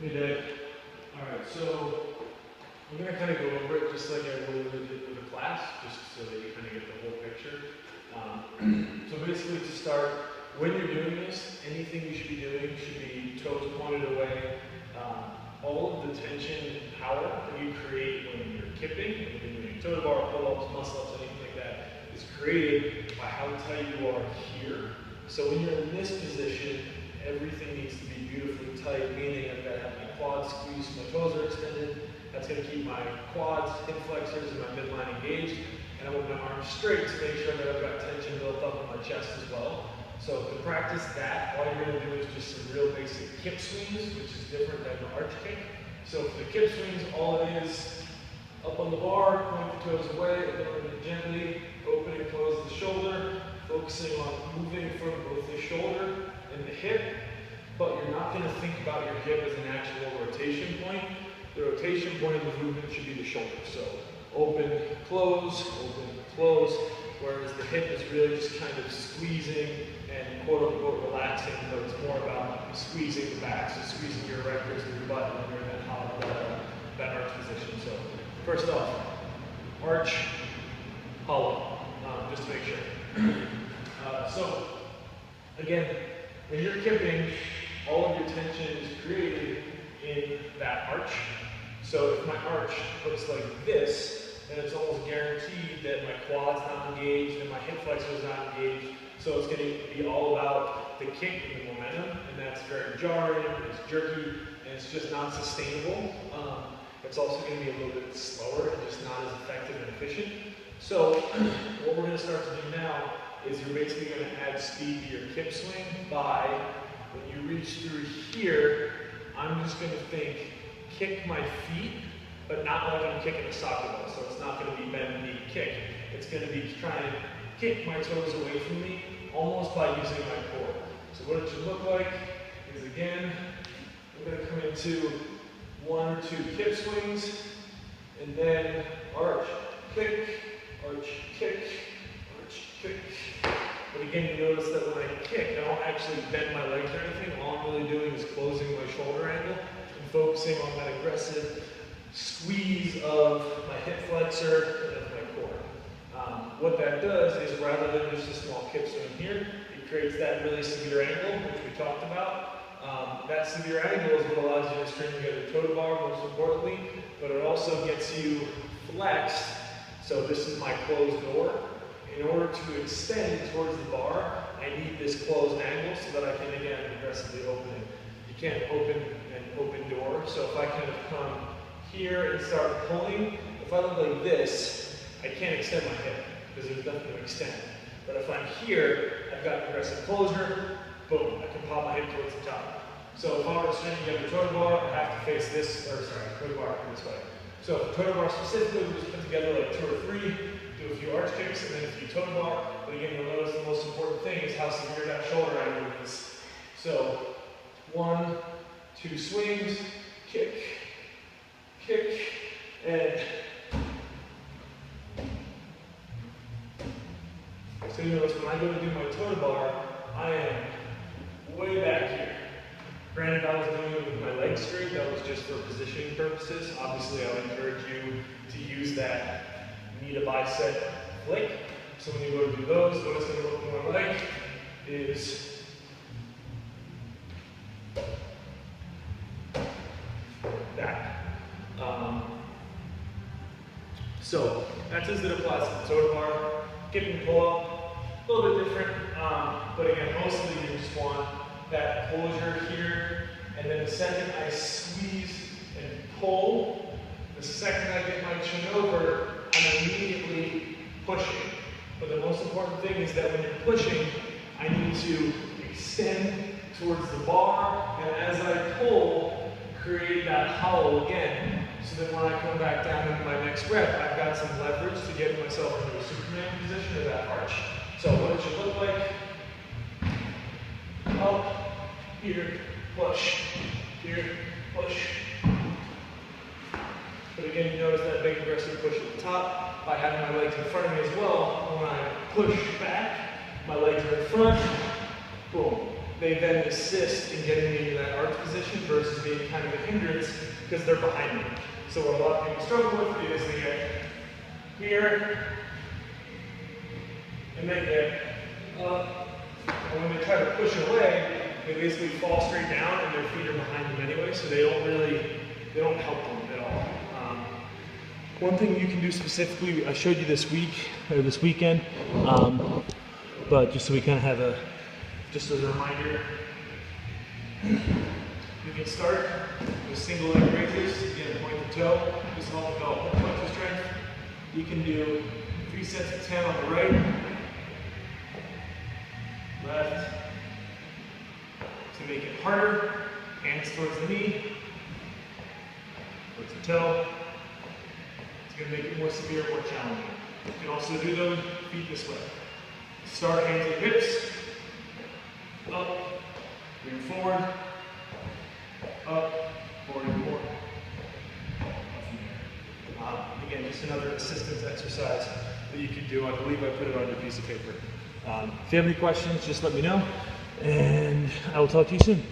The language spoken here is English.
Hey Dave. Alright, so I'm going to kind of go over it just like I would with the class, just so that you kind of get the whole picture. So basically to start, when you're doing this, anything you should be doing should be toes pointed away. All of the tension and power that you create when you're kipping, when you're doing toe to bar, pull-ups, muscle-ups, anything like that, is created by how tight you are here. So when you're in this position, everything needs to be beautifully tight, meaning I've got to have my quads squeezed, my toes are extended. That's going to keep my quads, hip flexors, and my midline engaged. And I want my arms straight to make sure that I've got tension built up in my chest as well. So to practice that, all you're going to do is just some real basic kip swings, which is different than the arch kick. So for the kip swings, all it is, up on the bar, point the toes away, going gently, open and close the shoulder, focusing on moving from both the shoulder and the hip, but you're not going to think about your hip as an actual rotation point. The rotation point of the movement should be the shoulder. So open, close, whereas the hip is really just kind of squeezing and quote unquote relaxing, but it's more about squeezing the back, so squeezing your erectors and your butt when you're in that arch position. So first off, arch, hollow, just to make sure. So again, when you're kipping, all of your tension is created in that arch. So if my arch looks like this, then it's almost guaranteed that my quad's not engaged and my hip flexor is not engaged. So it's going to be all about the kick and the momentum, and that's very jarring, it's jerky, and it's just not sustainable. It's also going to be a little bit slower and just not as effective and efficient. So what we're going to start to do now is you're basically going to add speed to your kip swing by, when you reach through here, I'm just going to think, kick my feet, but not like I'm kicking a soccer ball. So it's not going to be bend knee kick. It's going to be trying to kick my toes away from me, almost by using my core. So what it should look like is, again, I'm going to come into 1 or 2 kip swings, and then arch, kick, arch, kick, arch, kick. But again, you notice that when I kick, I don't actually bend my legs or anything. All I'm really doing is closing my shoulder angle and focusing on that aggressive squeeze of my hip flexor and of my core. What that does is, rather than just a small kip swing here, it creates that really severe angle, which we talked about. That severe angle is what allows you to string together toe to bar, most importantly, but it also gets you flexed. So this is my closed door. In order to extend towards the bar, I need this closed angle so that I can, again, aggressively open it. You can't open an open door. So if I kind of come here and start pulling, if I look like this, I can't extend my hip because there's nothing to extend. But if I'm here, I've got progressive closure, boom, I can pop my hip towards the top. So if I were to string together toe to bar, I have to face this, or sorry, toe to bar this way. So for toe to bar specifically, we just put together like 2 or 3, do a few arch kicks, and then a few toe to bar. But again, you'll notice the most important thing is how severe that shoulder angle is. So 1, 2 swings, kick, kick, and so you notice when I go to do my toe to bar, I am way back here. Granted, I was doing it with my legs straight. That was just for positioning purposes. Obviously, I would encourage you to use that knee to bicep flick. So when you go to do those, what it's going to look more like is that. So that's as it applies to the toe to bar. Kip and pull up, a little bit different, but again, mostly you just want that closure here, and then the second I squeeze and pull, the second I get my chin over, I'm immediately pushing. But the most important thing is that when you're pushing, I need to extend towards the bar, and as I pull, create that hollow again, so that when I come back down into my next rep, I've got some leverage to get myself into a Superman position or that arch. So what it should look like, up, here, push, here, push. But again, you notice that big aggressive push at the top. By having my legs in front of me as well, when I push back, my legs are in front, boom. they then assist in getting me into that arch position versus being kind of a hindrance because they're behind me. So what a lot of people struggle with is they get here, and they get up, and when they try to push away, they basically fall straight down and their feet are behind them anyway, so they don't help them at all. One thing you can do specifically, I showed you this weekend, but just so we kind of have just as a reminder, you can start with single leg raises, again, point the toe, this will help develop flexor strength. You can do 3 sets of 10 on the right, left, to make it harder, hands towards the knee, towards the toe. It's going to make it more severe, more challenging. You can also do them feet this way. Start hands at hips, up, bring forward, up, forward and forward. Again, just another assistance exercise that you can do. I believe I put it on your piece of paper. If you have any questions, just let me know, and I will talk to you soon.